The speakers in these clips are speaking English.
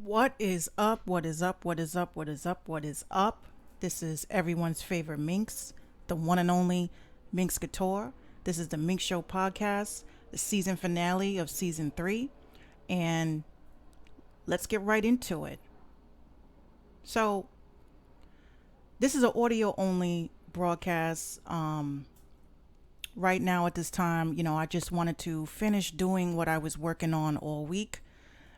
What is up? What is up? What is up? What is up? What is up? This is everyone's favorite Minx, the one and only Minx Couture. This is the Minx Show podcast, the season finale of season 3, and let's get right into it. So, this is an audio only broadcast. Right now at this time, I just wanted to finish doing what I was working on all week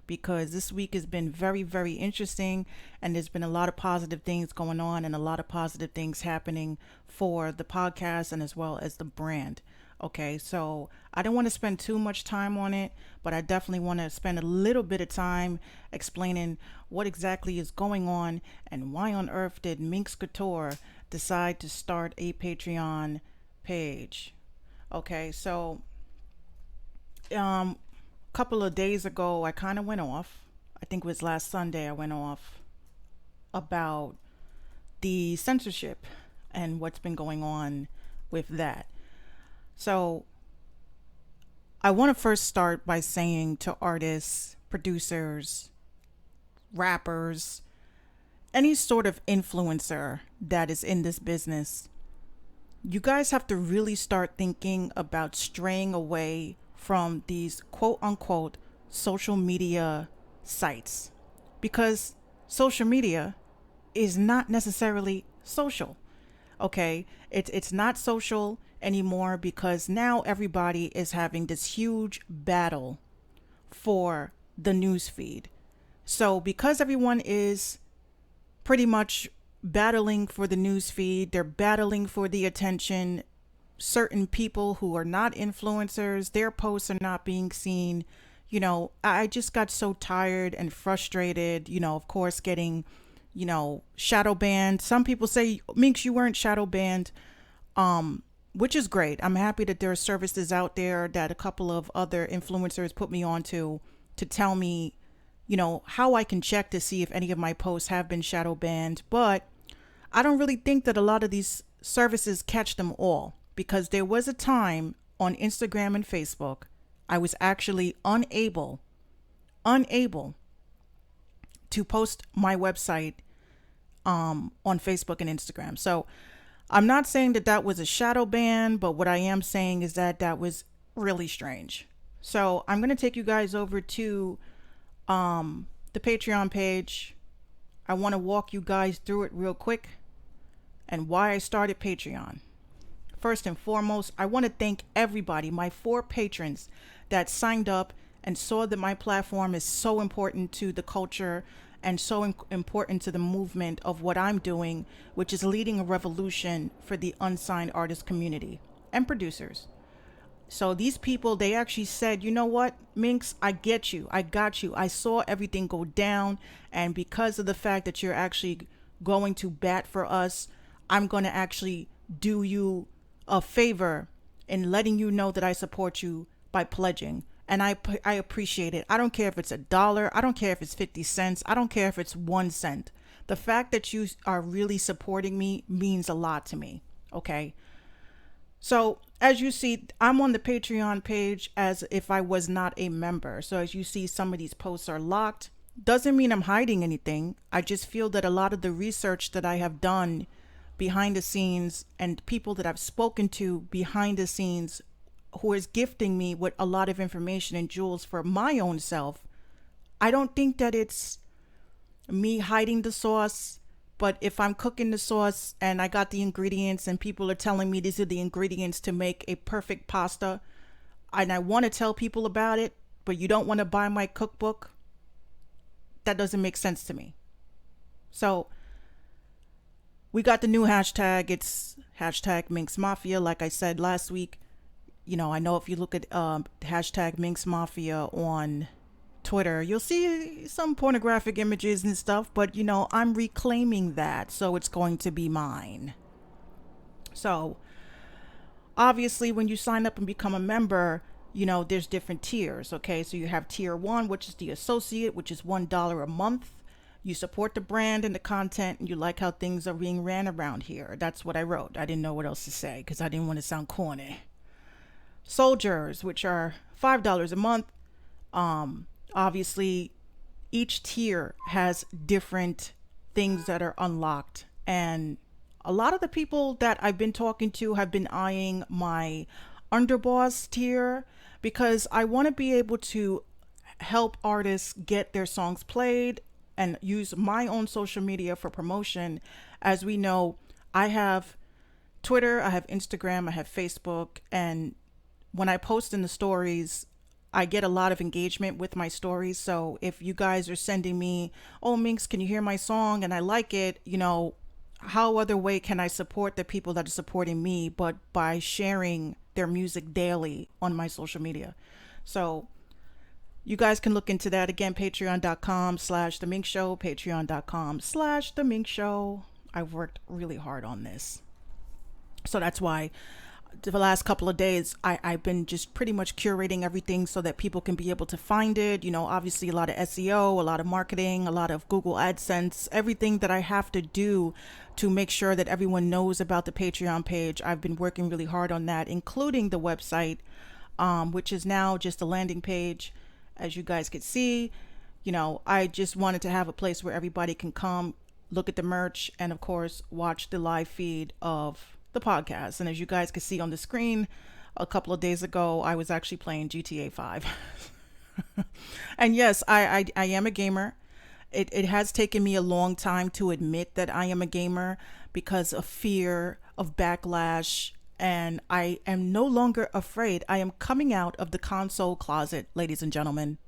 because this week has been very, very interesting, and there's been a lot of positive things going on and a lot of positive things happening for the podcast and as well as the brand. Okay, so I don't want to spend too much time on it, but I definitely want to spend a little bit of time explaining what exactly is going on and why on earth did Minx Couture decide to start a Patreon page. Okay, so couple of days ago, I kind of went off. I think it was last Sunday, I went off about the censorship and what's been going on with that. So, I want to first start by saying to artists, producers, rappers, any sort of influencer that is in this business, you guys have to really start thinking about straying away from these quote unquote social media sites, because social media is not necessarily social. Okay, it's not social anymore because now everybody is having this huge battle for the news feed. So because everyone is pretty much battling for the news feed, they're battling for the attention. Certain people who are not influencers, their posts are not being seen. I just got so tired and frustrated, of course, getting, shadow banned. Some people say, Minx, you weren't shadow banned, which is great. I'm happy that there are services out there that a couple of other influencers put me on to tell me, how I can check to see if any of my posts have been shadow banned. But I don't really think that a lot of these services catch them all, because there was a time on Instagram and Facebook I was actually unable to post my website on Facebook and Instagram. So I'm not saying that that was a shadow ban, but what I am saying is that that was really strange. So I'm going to take you guys over to the Patreon page. I want to walk you guys through it real quick and why I started Patreon. First and foremost, I want to thank everybody, my 4 patrons that signed up and saw that my platform is so important to the culture and so important to the movement of what I'm doing, which is leading a revolution for the unsigned artist community and producers. So these people, they actually said, you know what, Minx, I get you. I got you. I saw everything go down. And because of the fact that you're actually going to bat for us, I'm going to actually do you a favor in letting you know that I support you by pledging. And I appreciate it. I don't care if it's $1. I don't care if it's 50 cents. I don't care if it's 1 cent. The fact that you are really supporting me means a lot to me. Okay. So as you see, I'm on the Patreon page as if I was not a member. So as you see, some of these posts are locked. Doesn't mean I'm hiding anything. I just feel that a lot of the research that I have done behind the scenes and people that I've spoken to behind the scenes who is gifting me with a lot of information and jewels for my own self, I don't think that it's me hiding the sauce. But if I'm cooking the sauce and I got the ingredients and people are telling me these are the ingredients to make a perfect pasta, and I want to tell people about it, but you don't want to buy my cookbook, that doesn't make sense to me. So we got the new hashtag. It's hashtag Minx Mafia. Like I said last week, I know if you look at hashtag Minx Mafia on Twitter, you'll see some pornographic images and stuff, but I'm reclaiming that, so it's going to be mine. So obviously when you sign up and become a member, there's different tiers. Okay, so you have tier 1, which is the associate, which is $1 a month. You support the brand and the content, and you like how things are being ran around here. That's what I wrote. I didn't know what else to say because I didn't want to sound corny. Soldiers, which are $5 a month. Obviously, each tier has different things that are unlocked. And a lot of the people that I've been talking to have been eyeing my underboss tier because I want to be able to help artists get their songs played and use my own social media for promotion. As we know, I have Twitter, I have Instagram, I have Facebook, and when I post in the stories, I get a lot of engagement with my stories. So if you guys are sending me, oh, Minx, can you hear my song? And I like it, how other way can I support the people that are supporting me but by sharing their music daily on my social media? So you guys can look into that again, patreon.com/The Mink Show, patreon.com/The Mink Show. I've worked really hard on this. So that's why the last couple of days, I've been just pretty much curating everything so that people can be able to find it. Obviously a lot of SEO, a lot of marketing, a lot of Google AdSense, everything that I have to do to make sure that everyone knows about the Patreon page. I've been working really hard on that, including the website, which is now just a landing page. As you guys could see, I just wanted to have a place where everybody can come, look at the merch, and of course, watch the live feed of the podcast. And as you guys can see on the screen, a couple of days ago, I was actually playing GTA 5. And yes, I am a gamer. It has taken me a long time to admit that I am a gamer because of fear of backlash. And I am no longer afraid. I am coming out of the console closet, ladies and gentlemen.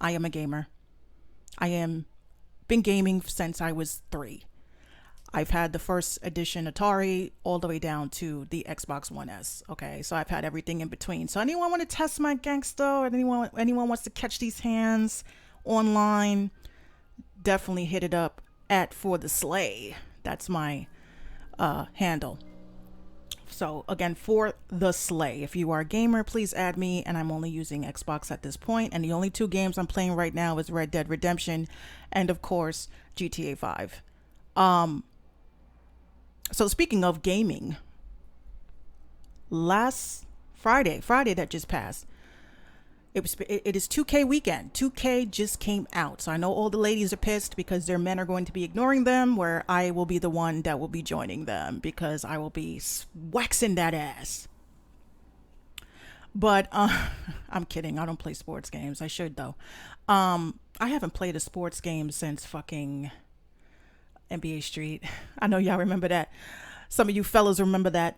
I am a gamer. I am been gaming since I was 3. I've had the first edition Atari all the way down to the Xbox One S. Okay, so I've had everything in between. So anyone want to test my gangster, or anyone wants to catch these hands online, definitely hit it up at For the Slay. That's my handle. So again, For the Slay. If you are a gamer, please add me. And I'm only using Xbox at this point. And the only 2 games I'm playing right now is Red Dead Redemption and of course GTA 5. So speaking of gaming, last Friday that just passed, it is 2K weekend. 2K just came out. So I know all the ladies are pissed because their men are going to be ignoring them, where I will be the one that will be joining them because I will be waxing that ass. But I'm kidding. I don't play sports games. I should though. I haven't played a sports game since fucking NBA Street. I know y'all remember that. Some of you fellas remember that.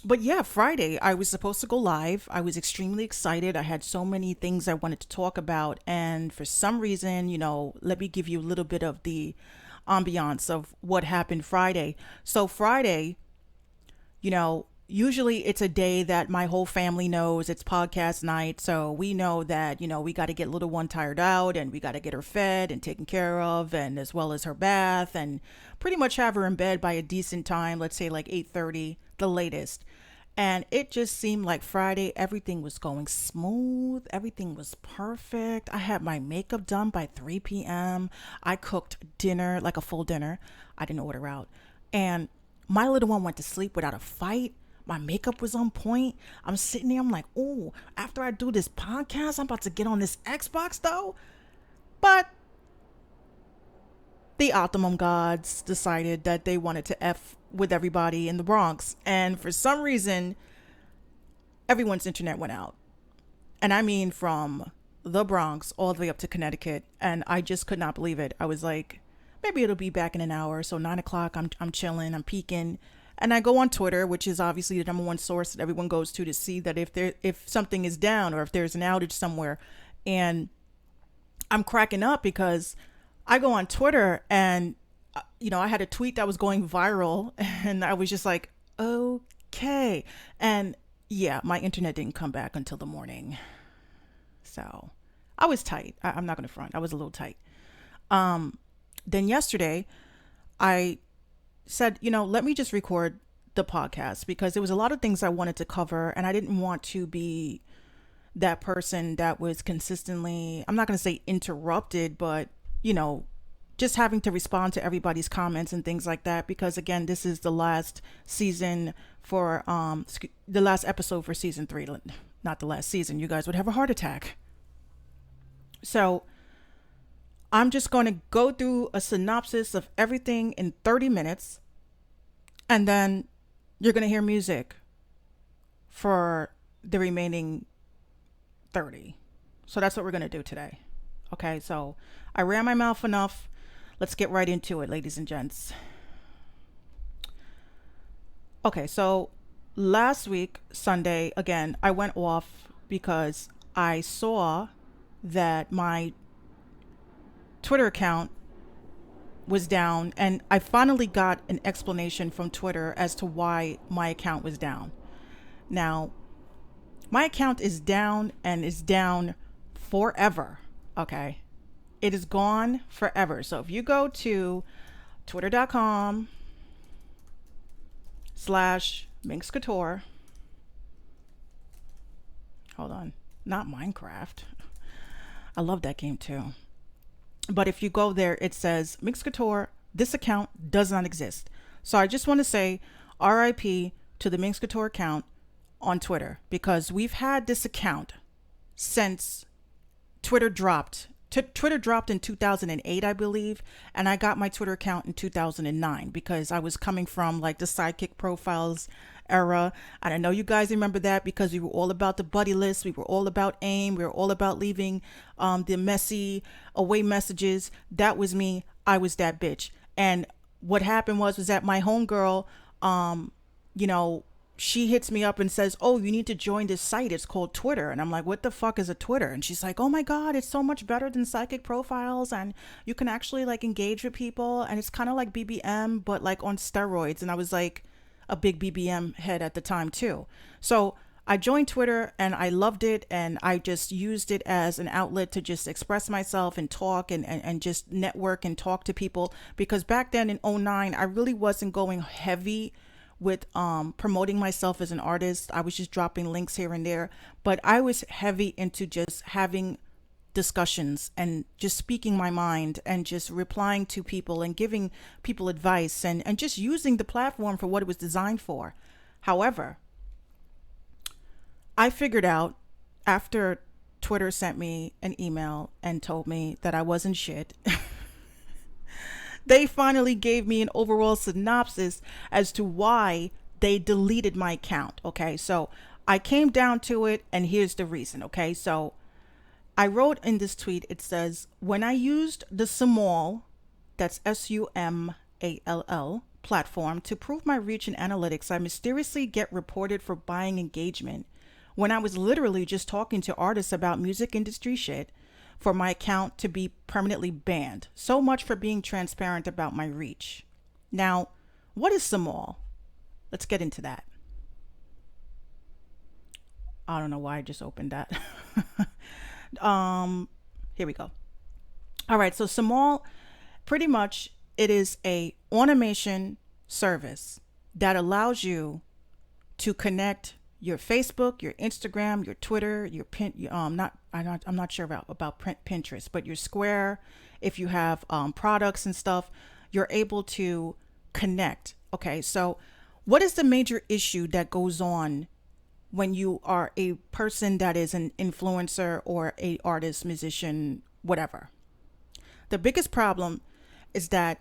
But yeah, Friday, I was supposed to go live. I was extremely excited. I had so many things I wanted to talk about. And for some reason, let me give you a little bit of the ambiance of what happened Friday. So Friday, usually it's a day that my whole family knows it's podcast night. So we know that, we got to get little one tired out and we got to get her fed and taken care of, and as well as her bath, and pretty much have her in bed by a decent time. Let's say like 8:30, the latest. And it just seemed like Friday, everything was going smooth. Everything was perfect. I had my makeup done by 3 p.m. I cooked dinner, like a full dinner. I didn't order out. And my little one went to sleep without a fight. My makeup was on point. I'm sitting there. I'm like, oh, after I do this podcast, I'm about to get on this Xbox though. But the Optimum gods decided that they wanted to F with everybody in the Bronx. And for some reason, everyone's internet went out. And I mean from the Bronx all the way up to Connecticut. And I just could not believe it. I was like, maybe it'll be back in an hour. So 9 o'clock, I'm chilling, I'm peeking. And I go on Twitter, which is obviously the number one source that everyone goes to see that if something is down or if there's an outage somewhere. And I'm cracking up because I go on Twitter and, I had a tweet that was going viral and I was just like, okay. And yeah, my internet didn't come back until the morning. So I was tight. I'm not going to front. I was a little tight. Then yesterday I said, let me just record the podcast because there was a lot of things I wanted to cover and I didn't want to be that person that was consistently, I'm not going to say interrupted, but, just having to respond to everybody's comments and things like that. Because again, this is the last season for, the last episode for season 3, not the last season. You guys would have a heart attack. So I'm just going to go through a synopsis of everything in 30 minutes, and then you're going to hear music for the remaining 30. So that's what we're going to do today. Okay, so I ran my mouth enough. Let's get right into it, ladies and gents. Okay, so last week, Sunday, again, I went off because I saw that my Twitter account was down, and I finally got an explanation from Twitter as to why my account was down. Now, my account is down and is down forever. Okay, it is gone forever. So if you go to twitter.com/Minx Couture, hold on, not Minecraft. I love that game too. But if you go there, it says Minx Couture, this account does not exist. So I just want to say RIP to the Minx Couture account on Twitter, because we've had this account since Twitter dropped. Twitter dropped in 2008, I believe, and I got my Twitter account in 2009 because I was coming from like the Sidekick Profiles era. And I know you guys remember that because we were all about the buddy list. We were all about AIM. We were all about leaving the messy away messages. That was me. I was that bitch. And what happened was that my homegirl, she hits me up and says, oh, you need to join this site. It's called Twitter. And I'm like, what the fuck is a Twitter? And she's like, oh my God, it's so much better than Psychic Profiles. And you can actually like engage with people. And it's kind of like BBM, but like on steroids. And I was like a big BBM head at the time too. So I joined Twitter and I loved it. And I just used it as an outlet to just express myself and talk and just network and talk to people. Because back then in '09, I really wasn't going heavy with promoting myself as an artist. I was just dropping links here and there, but I was heavy into just having discussions and just speaking my mind and just replying to people and giving people advice and just using the platform for what it was designed for. However, I figured out after Twitter sent me an email and told me that I wasn't shit. They finally gave me an overall synopsis as to why they deleted my account. Okay, so I came down to it, and here's the reason. Okay, so I wrote in this tweet, it says, when I used the Sumall, that's SUMALL platform to prove my reach in analytics, I mysteriously get reported for buying engagement when I was literally just talking to artists about music industry shit, for my account to be permanently banned. So much for being transparent about my reach. Now, what is Sumall? Let's get into that. I don't know why I just opened that. Here we go. All right, so Sumall, pretty much it is a automation service that allows you to connect your Facebook, your Instagram, your Twitter, your I'm not sure about Pinterest, but your Square. If you have products and stuff, you're able to connect. Okay, so what is the major issue that goes on when you are a person that is an influencer or a artist, musician, whatever? The biggest problem is that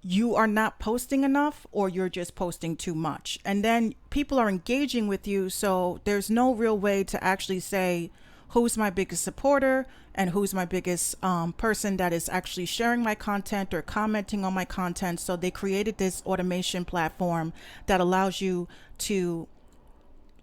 you are not posting enough, or you're just posting too much. And then people are engaging with you. So there's no real way to actually say who's my biggest supporter and who's my biggest person that is actually sharing my content or commenting on my content. So they created this automation platform that allows you to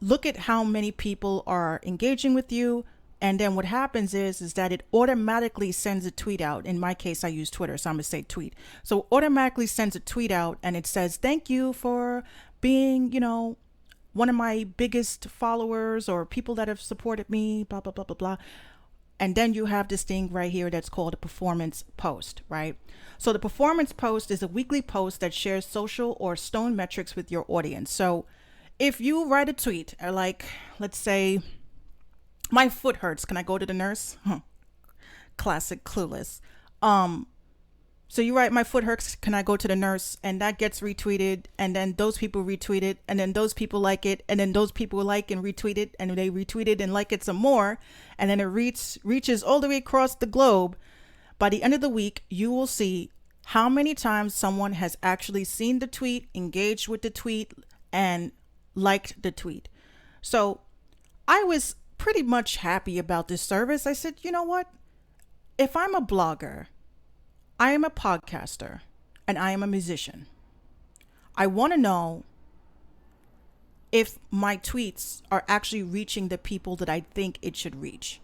look at how many people are engaging with you. And then what happens is that it automatically sends a tweet out. In my case, I use Twitter, so I'm going to say tweet. So automatically sends a tweet out and it says, thank you for being, one of my biggest followers or people that have supported me, blah, blah, blah, blah, blah. And then you have this thing right here that's called a performance post, right? So the performance post is a weekly post that shares social or stone metrics with your audience. So if you write a tweet, like, let's say, my foot hurts, can I go to the nurse? Classic Clueless. So you write, my foot hurts, can I go to the nurse? And that gets retweeted, and then those people retweet it, and then those people like it, and then those people like and retweet it, and they retweet it and like it some more, and then it reaches all the way across the globe. By the end of the week, you will see how many times someone has actually seen the tweet, engaged with the tweet, and liked the tweet. So I was pretty much happy about this service. I said, you know what? If I'm a blogger, I am a podcaster, and I am a musician, I want to know if my tweets are actually reaching the people that I think it should reach.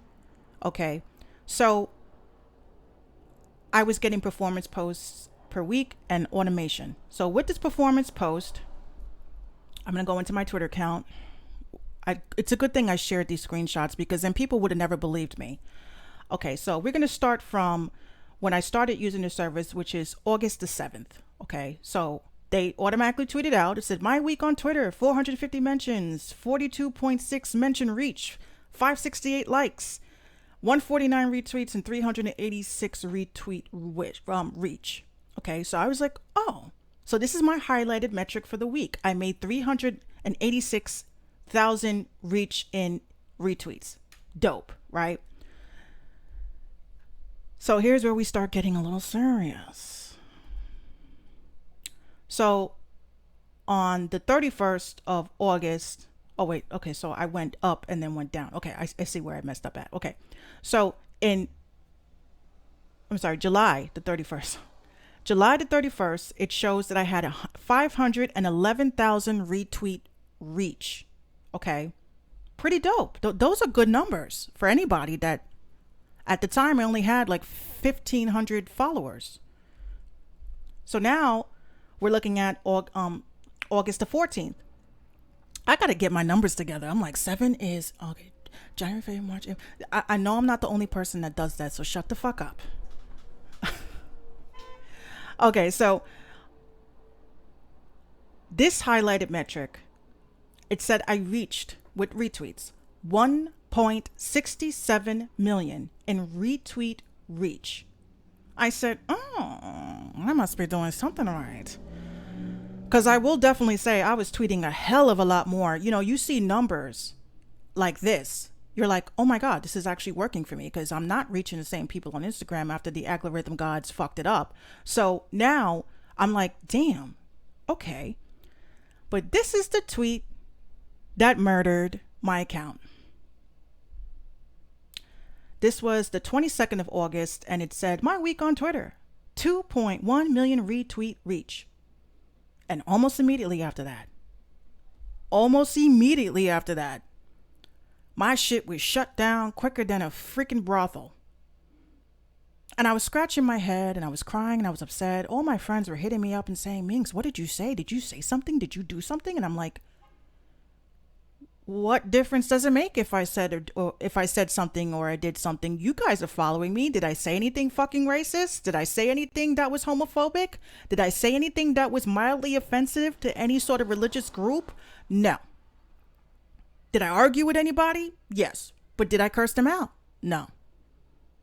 Okay. So I was getting performance posts per week and automation. So with this performance post, I'm going to go into my Twitter account. It's a good thing I shared these screenshots because then people would have never believed me. Okay, so we're going to start from when I started using the service, which is August the 7th. Okay, so they automatically tweeted out. It said, my week on Twitter, 450 mentions, 42.6 mention reach, 568 likes, 149 retweets, and 386 retweet reach. Okay, so I was like, oh, so this is my highlighted metric for the week. I made 386,000 reach in retweets. Dope, right? So here's where we start getting a little serious. So on the 31st of August, oh wait, okay, so I went up and then went down. Okay, I see where I messed up at. Okay, so July the 31st. July the 31st, it shows that I had a 511,000 retweet reach. Okay, pretty dope. Those are good numbers for anybody that at the time I only had like 1,500 followers. So now we're looking at August the 14th. I got to get my numbers together. I'm like, 7 is, okay, January, February, March. I know I'm not the only person that does that, so shut the fuck up. Okay, so this highlighted metric, it said I reached, with retweets, 1.67 million in retweet reach. I said, oh, I must be doing something right. Because I will definitely say I was tweeting a hell of a lot more. You know, you see numbers like this. You're like, oh my God, this is actually working for me because I'm not reaching the same people on Instagram after the algorithm gods fucked it up. So now I'm like, damn, okay. But this is the tweet that murdered my account. This was the 22nd of August, and it said, my week on Twitter, 2.1 million retweet reach. And almost immediately after that, my shit was shut down quicker than a freaking brothel. And I was scratching my head and I was crying and I was upset. All my friends were hitting me up and saying, Minx, what did you say? Did you say something? Did you do something? And I'm like, what difference does it make if I said or if I said something or I did something? You guys are following me. Did I say anything fucking racist? Did I say anything that was homophobic? Did I say anything that was mildly offensive to any sort of religious group? No. Did I argue with anybody? Yes. But did I curse them out? No.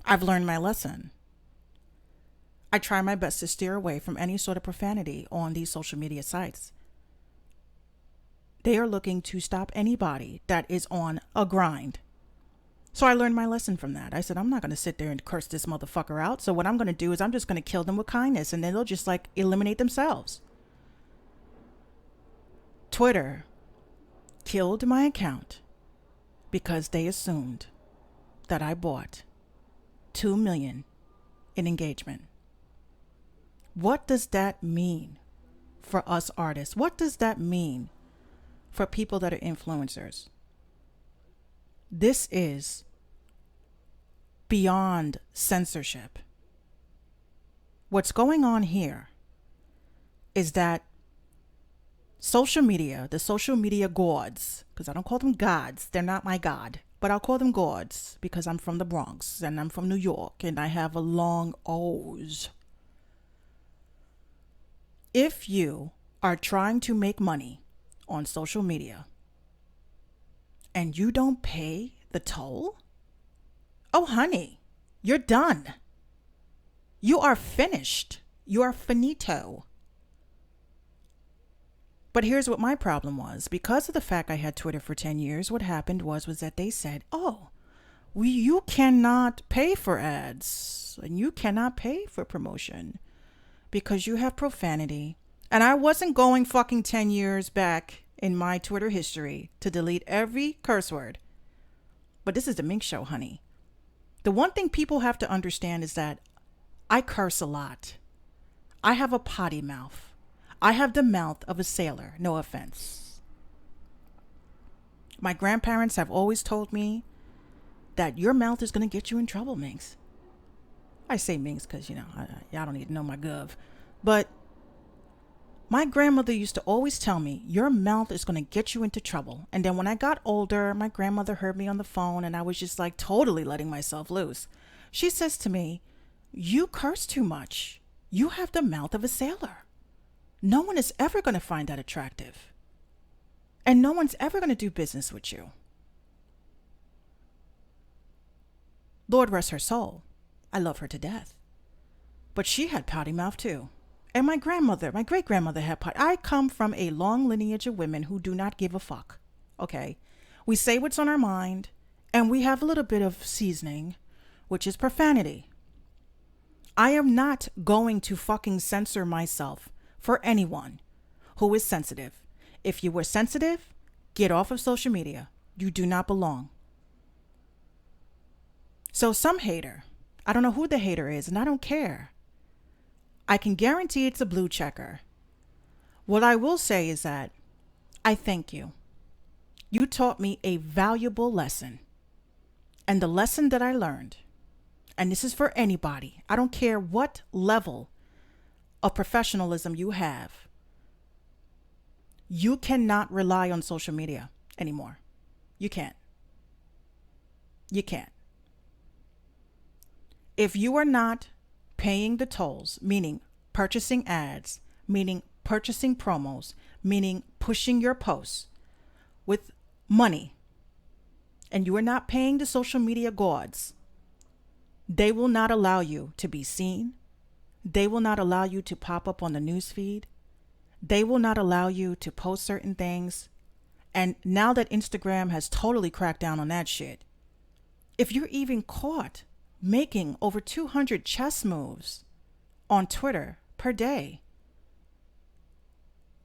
I've learned my lesson. I try my best to steer away from any sort of profanity on these social media sites. They are looking to stop anybody that is on a grind. So I learned my lesson from that. I said, I'm not going to sit there and curse this motherfucker out. So what I'm going to do is I'm just going to kill them with kindness and then they'll just like eliminate themselves. Twitter killed my account because they assumed that I bought 2 million in engagement. What does that mean for us artists? What does that mean for people that are influencers? This is beyond censorship. What's going on here is that social media, the social media gods, because I don't call them gods, they're not my god, but I'll call them gods because I'm from the Bronx and I'm from New York and I have a long O's. If you are trying to make money on social media and you don't pay the toll, oh honey, you're done. You are finished. You are finito. But here's what my problem was. Because of the fact I had Twitter for 10 years, what happened was that they said, oh, you cannot pay for ads. and you cannot pay for promotion because you have profanity. And I wasn't going fucking 10 years back in my Twitter history to delete every curse word. But this is the Mink Show, honey. The one thing people have to understand is that I curse a lot. I have a potty mouth. I have the mouth of a sailor, no offense. My grandparents have always told me that your mouth is going to get you in trouble, Minx. I say Minx because, y'all don't need to know my gov. But my grandmother used to always tell me, your mouth is going to get you into trouble. And then when I got older, my grandmother heard me on the phone and I was just like totally letting myself loose. She says to me, you curse too much. You have the mouth of a sailor. No one is ever going to find that attractive. And no one's ever going to do business with you. Lord rest her soul. I love her to death. But she had potty mouth too. And my grandmother, my great-grandmother had potty. I come from a long lineage of women who do not give a fuck. Okay? We say what's on our mind, and we have a little bit of seasoning, which is profanity. I am not going to fucking censor myself for anyone who is sensitive. If you were sensitive, get off of social media. You do not belong. So some hater, I don't know who the hater is, and I don't care. I can guarantee it's a blue checker. What I will say is that I thank you. You taught me a valuable lesson. And the lesson that I learned, and this is for anybody, I don't care what level of professionalism you have, you cannot rely on social media anymore. You can't. You can't. If you are not paying the tolls, meaning purchasing ads, meaning purchasing promos, meaning pushing your posts with money, and you are not paying the social media gods, they will not allow you to be seen. They will not allow you to pop up on the news feed. They will not allow you to post certain things. And now that Instagram has totally cracked down on that shit, if you're even caught making over 200 chess moves on Twitter per day,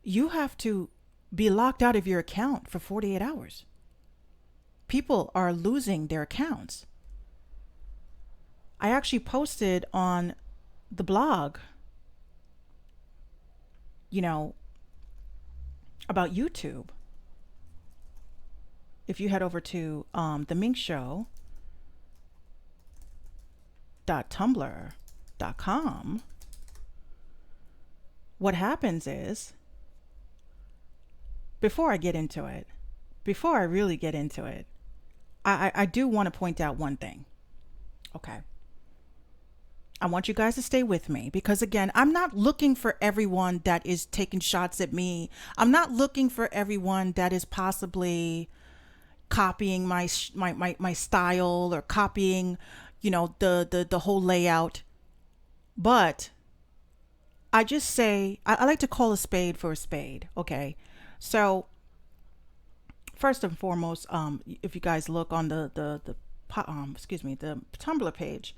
you have to be locked out of your account for 48 hours. People are losing their accounts. I actually posted on the blog, about YouTube. If you head over to theminkshow.tumblr.com, what happens is, before I really get into it, I do want to point out one thing. Okay. I want you guys to stay with me because, again, I'm not looking for everyone that is taking shots at me. I'm not looking for everyone that is possibly copying my style or copying, the whole layout. But I just say, I like to call a spade for a spade. Okay. So first and foremost, if you guys look on the Tumblr page,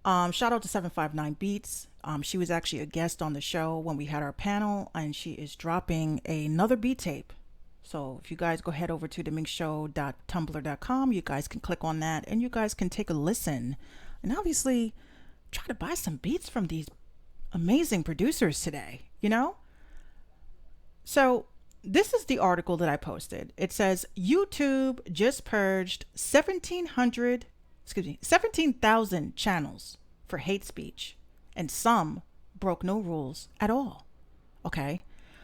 shout out to 759 Beats. She was actually a guest on the show when we had our panel, and she is dropping another beat tape. So if you guys go head over to theminkshow.tumblr.com, you guys can click on that and you guys can take a listen and obviously try to buy some beats from these amazing producers today, So this is the article that I posted. It says YouTube just purged 17,000 channels for hate speech, and some broke no rules at all. Okay.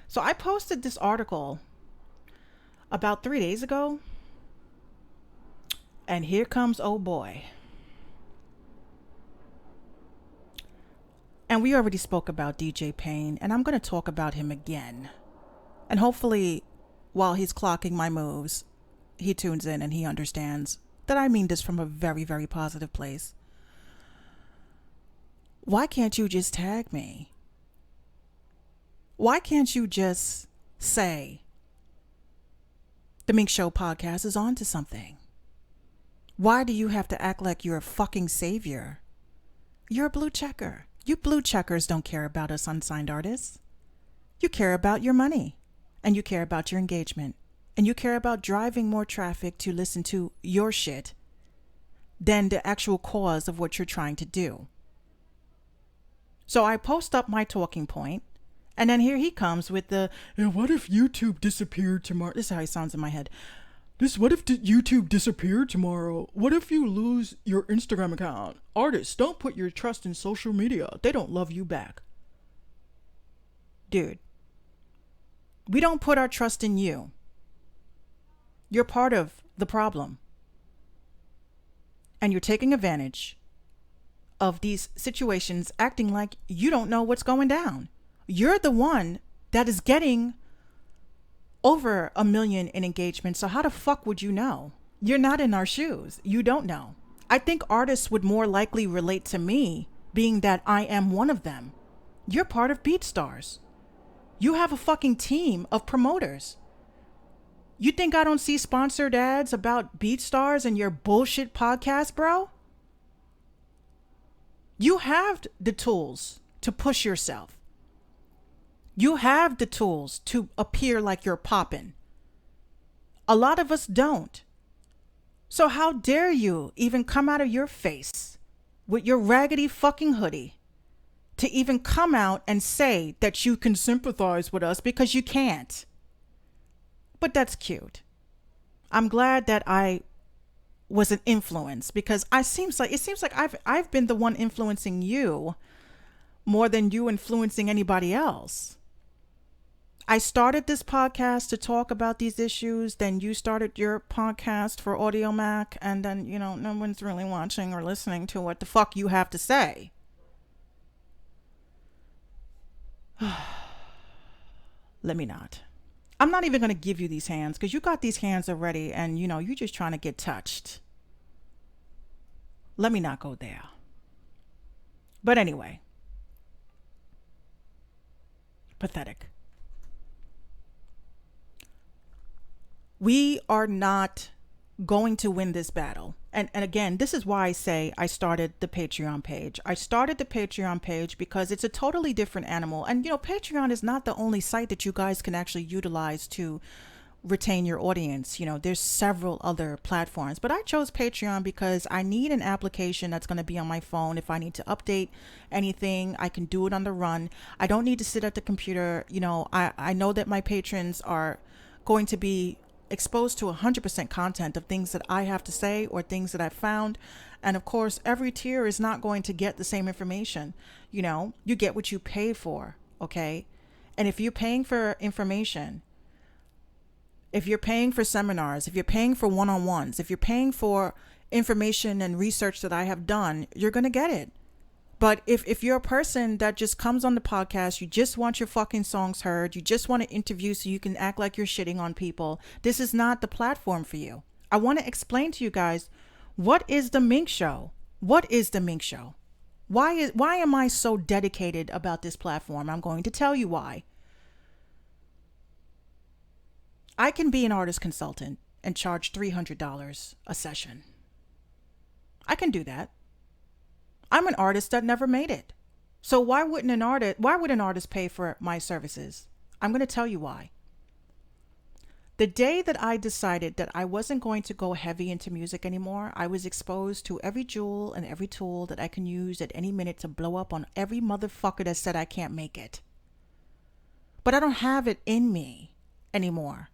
So I posted this article about 3 days ago, and here comes oh boy. And we already spoke about DJ Payne, and I'm going to talk about him again. And hopefully, while he's clocking my moves, he tunes in and he understands that I mean this from a very, very positive place. Why can't you just tag me? Why can't you just say, The Mink Show podcast is on to something? Why do you have to act like you're a fucking savior You're a blue checker. You blue checkers don't care about us unsigned artists. You care about your money, and you care about your engagement, and you care about driving more traffic to listen to your shit than the actual cause of what you're trying to do. So I post up my talking point, and then here he comes with the, what if YouTube disappeared tomorrow? This is how he sounds in my head. What if YouTube disappeared tomorrow? What if you lose your Instagram account? Artists, don't put your trust in social media. They don't love you back. Dude, we don't put our trust in you. You're part of the problem. And you're taking advantage of these situations, acting like you don't know what's going down. You're the one that is getting over 1 million in engagement. So how the fuck would you know? You're not in our shoes. You don't know. I think artists would more likely relate to me, being that I am one of them. You're part of BeatStars. You have a fucking team of promoters. You think I don't see sponsored ads about BeatStars and your bullshit podcast, bro? You have the tools to push yourself. You have the tools to appear like you're popping. A lot of us don't. So how dare you even come out of your face with your raggedy fucking hoodie to even come out and say that you can sympathize with us, because you can't. But that's cute. I'm glad that I was an influence, because it seems like I've been the one influencing you more than you influencing anybody else. I started this podcast to talk about these issues. Then you started your podcast for Audio Mac. And then, no one's really watching or listening to what the fuck you have to say. Let me not. I'm not even going to give you these hands, because you got these hands already. And, you're just trying to get touched. Let me not go there. But anyway. Pathetic. We are not going to win this battle. And again, this is why I say I started the Patreon page. I started the Patreon page because it's a totally different animal. And, Patreon is not the only site that you guys can actually utilize to retain your audience. There's several other platforms. But I chose Patreon because I need an application that's going to be on my phone. If I need to update anything, I can do it on the run. I don't need to sit at the computer. I know that my patrons are going to be exposed to 100% content of things that I have to say or things that I've found. And of course, every tier is not going to get the same information. You get what you pay for, okay? And if you're paying for information, if you're paying for seminars, if you're paying for one-on-ones, if you're paying for information and research that I have done, you're going to get it. But if you're a person that just comes on the podcast, you just want your fucking songs heard, you just want to interview so you can act like you're shitting on people, this is not the platform for you. I want to explain to you guys, what is the Mink Show? What is the Mink Show? Why am I so dedicated about this platform? I'm going to tell you why. I can be an artist consultant and charge $300 a session. I can do that. I'm an artist that never made it. So why would an artist pay for my services? I'm going to tell you why. The day that I decided that I wasn't going to go heavy into music anymore, I was exposed to every jewel and every tool that I can use at any minute to blow up on every motherfucker that said I can't make it. But I don't have it in me anymore.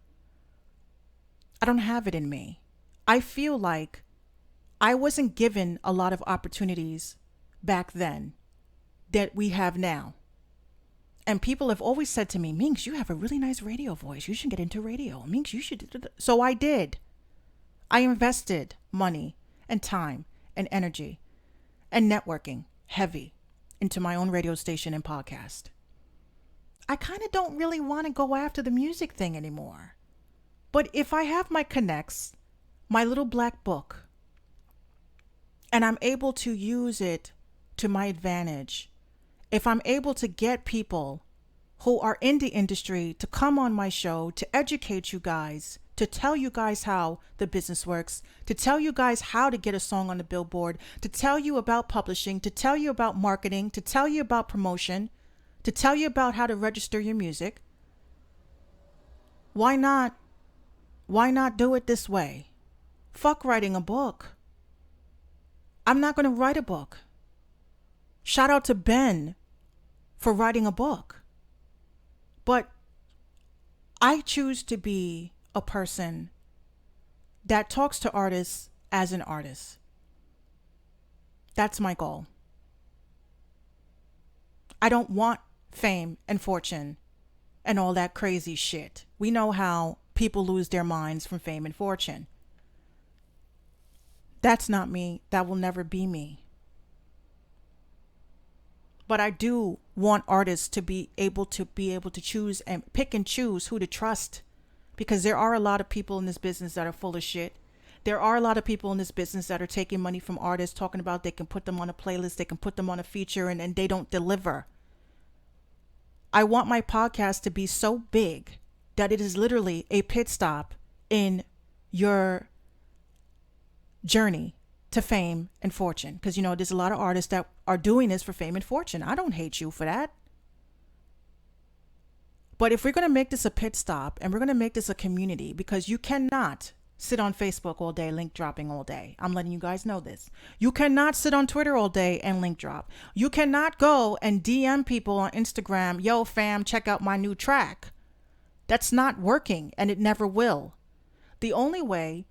I don't have it in me. I feel like I wasn't given a lot of opportunities back then that we have now. And people have always said to me, Minx, you have a really nice radio voice. You should get into radio. Minx, you should. So I did. I invested money and time and energy and networking heavy into my own radio station and podcast. I kind of don't really want to go after the music thing anymore. But if I have my connects, my little black book, and I'm able to use it to my advantage, if I'm able to get people who are in the industry to come on my show to educate you guys to tell you guys how the business works, to tell you guys how to get a song on the Billboard, to tell you about publishing, to tell you about marketing, to tell you about promotion, to tell you about how to register your music. Why not? Why not do it this way? Fuck writing a book. I'm not going to write a book. Shout out to Ben for writing a book. But I choose to be a person that talks to artists as an artist. That's my goal. I don't want fame and fortune and all that crazy shit. We know how people lose their minds from fame and fortune. That's not me. That will never be me. But I do want artists to be able to choose and pick and choose who to trust, because there are a lot of people in this business that are full of shit. There are a lot of people in this business that are taking money from artists, talking about they can put them on a playlist, they can put them on a feature, and they don't deliver. I want my podcast to be so big that it is literally a pit stop in your journey to fame and fortune. Because, you know, there's a lot of artists that are doing this for fame and fortune. I don't hate you for that. But if we're going to make this a pit stop and we're going to make this a community, because you cannot sit on Facebook all day, link dropping all day. I'm letting you guys know this. You cannot sit on Twitter all day and link drop. You cannot go and DM people on Instagram, yo fam, check out my new track. That's not working, and it never will. The only way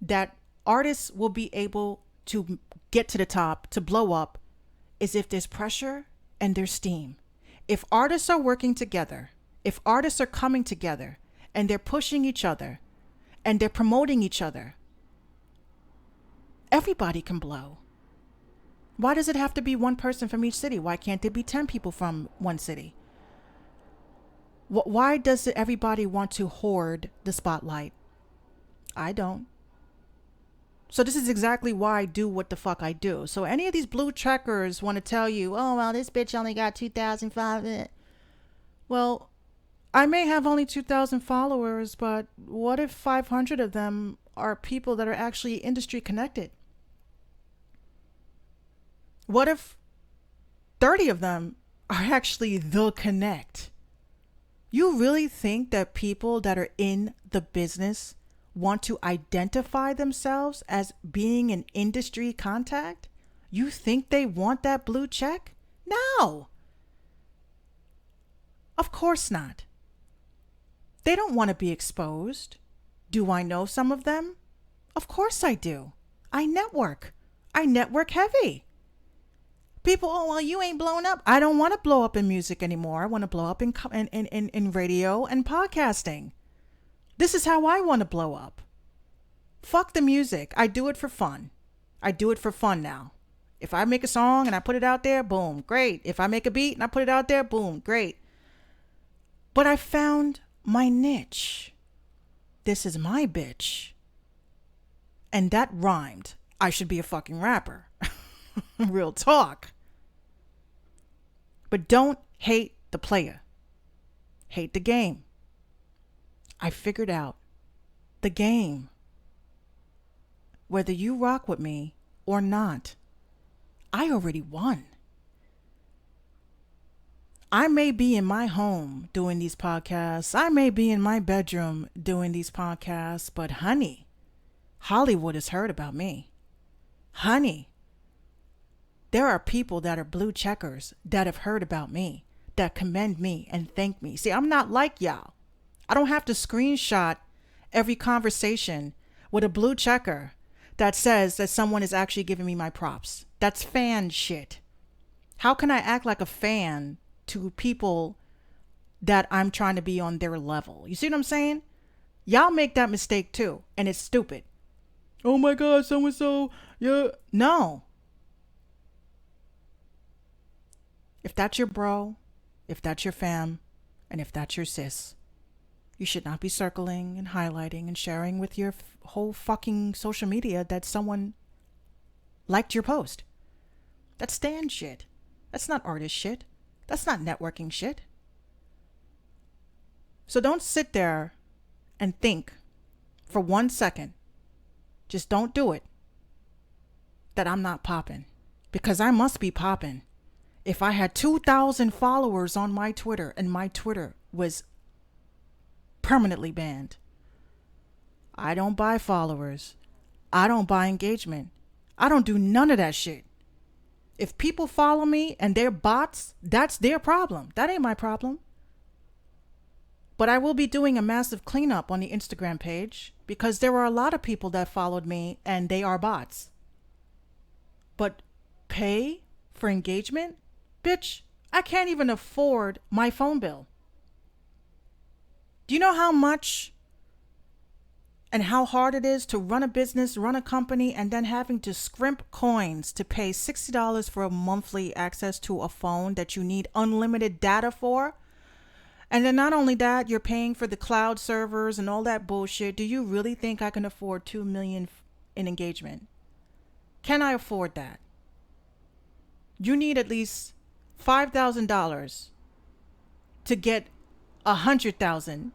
that artists will be able to get to the top, to blow up, is if there's pressure and there's steam. If artists are working together, if artists are coming together and they're pushing each other and they're promoting each other, everybody can blow. Why does it have to be one person from each city? Why can't there be 10 people from one city? Why does everybody want to hoard the spotlight? I don't. So this is exactly why I do what the fuck I do. So any of these blue checkers want to tell you, oh, well, this bitch only got 2,005. Well, I may have only 2,000 followers, but what if 500 of them are people that are actually industry connected? What if 30 of them are actually the connect? You really think that people that are in the business want to identify themselves as being an industry contact? You think they want that blue check? No. Of course not. They don't want to be exposed. Do I know some of them? Of course I do. I network heavy. People, oh, well, you ain't blown up. I don't want to blow up in music anymore. I want to blow up in radio and podcasting. This is how I want to blow up. Fuck the music. I do it for fun. I do it for fun now. If I make a song and I put it out there, boom, great. If I make a beat and I put it out there, boom, great. But I found my niche. This is my bitch. And that rhymed. I should be a fucking rapper. Real talk. But don't hate the player. Hate the game. I figured out the game. Whether you rock with me or not, I already won. I may be in my home doing these podcasts. I may be in my bedroom doing these podcasts, but honey, Hollywood has heard about me. Honey, there are people that are blue checkers that have heard about me, that commend me and thank me. See, I'm not like y'all. I don't have to screenshot every conversation with a blue checker that says that someone is actually giving me my props. That's fan shit. How can I act like a fan to people that I'm trying to be on their level? You see what I'm saying? Y'all make that mistake too, and it's stupid. Oh my God, so-and-so, yeah. No. If that's your bro, if that's your fam, and if that's your sis, you should not be circling and highlighting and sharing with your whole fucking social media that someone liked your post. That's stan shit. That's not artist shit. That's not networking shit. So don't sit there and think for 1 second, just don't do it, that I'm not popping. Because I must be popping. If I had 2,000 followers on my Twitter and my Twitter was permanently banned. I don't buy followers. I don't buy engagement. I don't do none of that shit. If people follow me and they're bots, that's their problem. That ain't my problem. But I will be doing a massive cleanup on the Instagram page because there are a lot of people that followed me and they are bots. But pay for engagement? Bitch, I can't even afford my phone bill. Do you know how much and how hard it is to run a business, run a company, and then having to scrimp coins to pay $60 for a monthly access to a phone that you need unlimited data for? And then not only that, you're paying for the cloud servers and all that bullshit. Do you really think I can afford $2 million in engagement? Can I afford that? You need at least $5,000 to get 100,000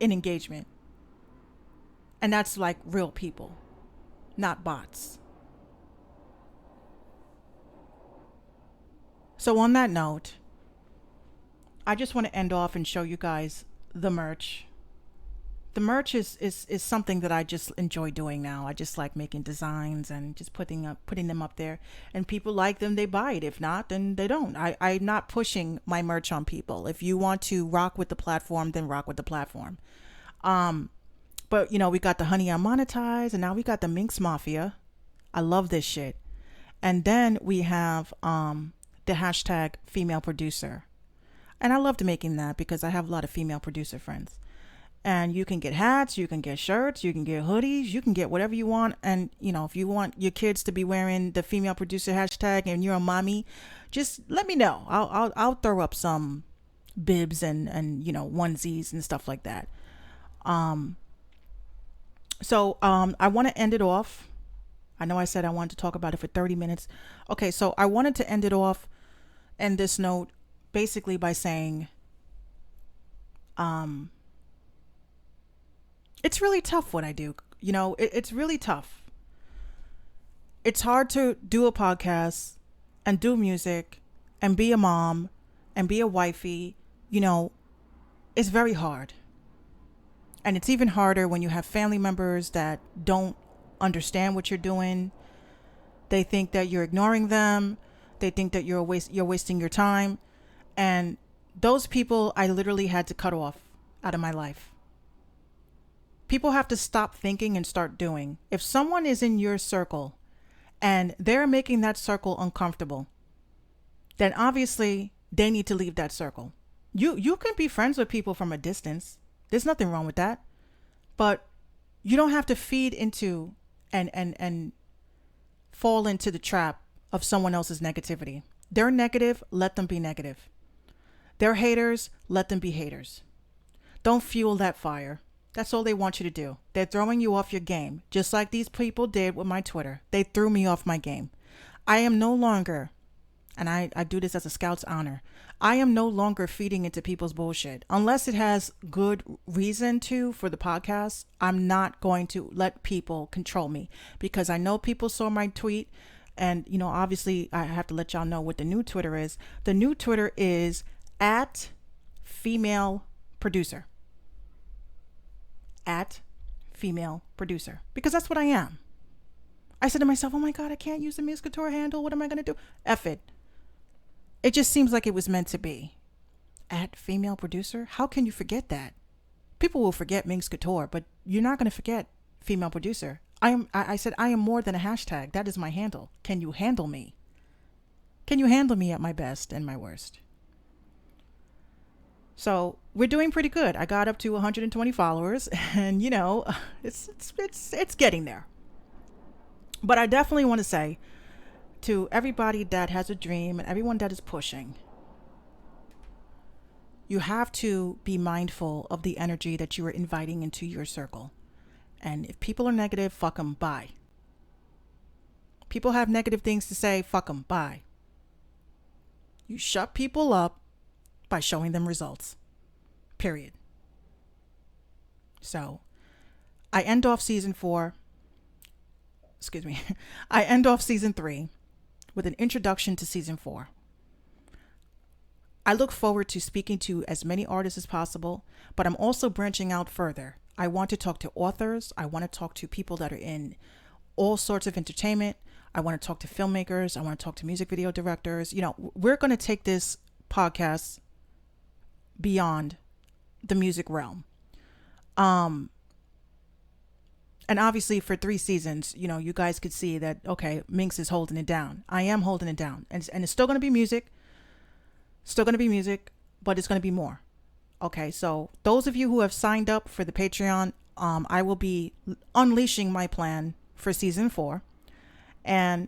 in engagement. And that's like real people, not bots. So on that note, I just want to end off and show you guys the merch. The merch is something that I just enjoy doing now. I just like making designs and just putting them up there. And people like them, they buy it. If not, then they don't. I'm not pushing my merch on people. If you want to rock with the platform, then rock with the platform. But, you know, we got the Honey Unmonetized, and now we got the Minx Mafia. I love this shit. And then we have the hashtag female producer. And I loved making that because I have a lot of female producer friends. And you can get hats, you can get shirts, you can get hoodies, you can get whatever you want. And, you know, if you want your kids to be wearing the female producer hashtag and you're a mommy, just let me know. I'll throw up some bibs and you know, onesies and stuff like that. So I want to end it off. I know I said I wanted to talk about it for 30 minutes. Okay, so I wanted to end it off and this note basically by saying it's really tough what I do. You know, it's really tough. It's hard to do a podcast and do music and be a mom and be a wifey. You know, it's very hard. And it's even harder when you have family members that don't understand what you're doing. They think that you're ignoring them. They think that you're wasting your time. And those people I literally had to cut off out of my life. People have to stop thinking and start doing. If someone is in your circle and they're making that circle uncomfortable, then obviously they need to leave that circle. You can be friends with people from a distance. There's nothing wrong with that. But you don't have to feed into and fall into the trap of someone else's negativity. They're negative, let them be negative. They're haters, let them be haters. Don't fuel that fire. That's all they want you to do. They're throwing you off your game, just like these people did with my Twitter. They threw me off my game. I am no longer, and I do this as a scout's honor, I am no longer feeding into people's bullshit. Unless it has good reason to for the podcast, I'm not going to let people control me because I know people saw my tweet and, you know, obviously I have to let y'all know what the new Twitter is. The new Twitter is @female_producer. @female_producer. Because that's what I am. I said to myself, oh my God, I can't use the Minx Couture handle. What am I going to do? F it. It just seems like it was meant to be. @female_producer? How can you forget that? People will forget Minx Couture, but you're not going to forget female producer. I said I am more than a hashtag. That is my handle. Can you handle me? Can you handle me at my best and my worst? So we're doing pretty good. I got up to 120 followers and you know, it's getting there. But I definitely want to say to everybody that has a dream and everyone that is pushing, you have to be mindful of the energy that you are inviting into your circle. And if people are negative, fuck them, bye. People have negative things to say, fuck them, bye. You shut people up by showing them results. Period. So I end off season 4, excuse me, I end off season 3 with an introduction to season 4. I look forward to speaking to as many artists as possible, but I'm also branching out further. I want to talk to authors. I want to talk to people that are in all sorts of entertainment. I want to talk to filmmakers. I want to talk to music video directors. You know, we're going to take this podcast beyond the music realm. And obviously for 3 seasons, you know, you guys could see that, okay, Minx is holding it down. I am holding it down. And it's still going to be music. Still going to be music, but it's going to be more. Okay, so those of you who have signed up for the Patreon, I will be unleashing my plan for season 4. And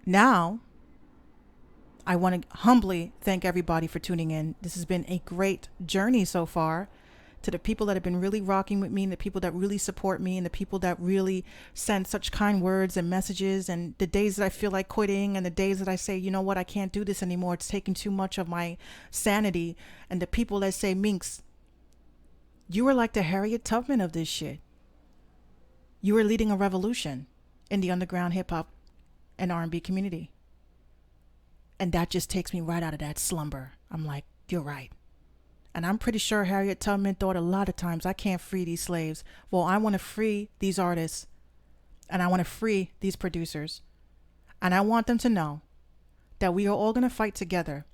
now I want to humbly thank everybody for tuning in. This has been a great journey so far. To the people that have been really rocking with me, and the people that really support me, and the people that really send such kind words and messages, and the days that I feel like quitting, and the days that I say, you know what, I can't do this anymore, it's taking too much of my sanity, and the people that say, Minx, you were like the Harriet Tubman of this shit. You were leading a revolution in the underground hip hop and R&B community. And that just takes me right out of that slumber. I'm like, you're right. And I'm pretty sure Harriet Tubman thought a lot of times, I can't free these slaves. Well, I want to free these artists, and I want to free these producers. And I want them to know that we are all going to fight together,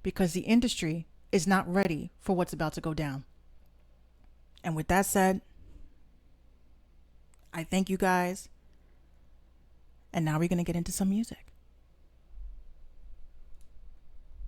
because the industry is not ready for what's about to go down. And with that said, I thank you guys. And now we're going to get into some music.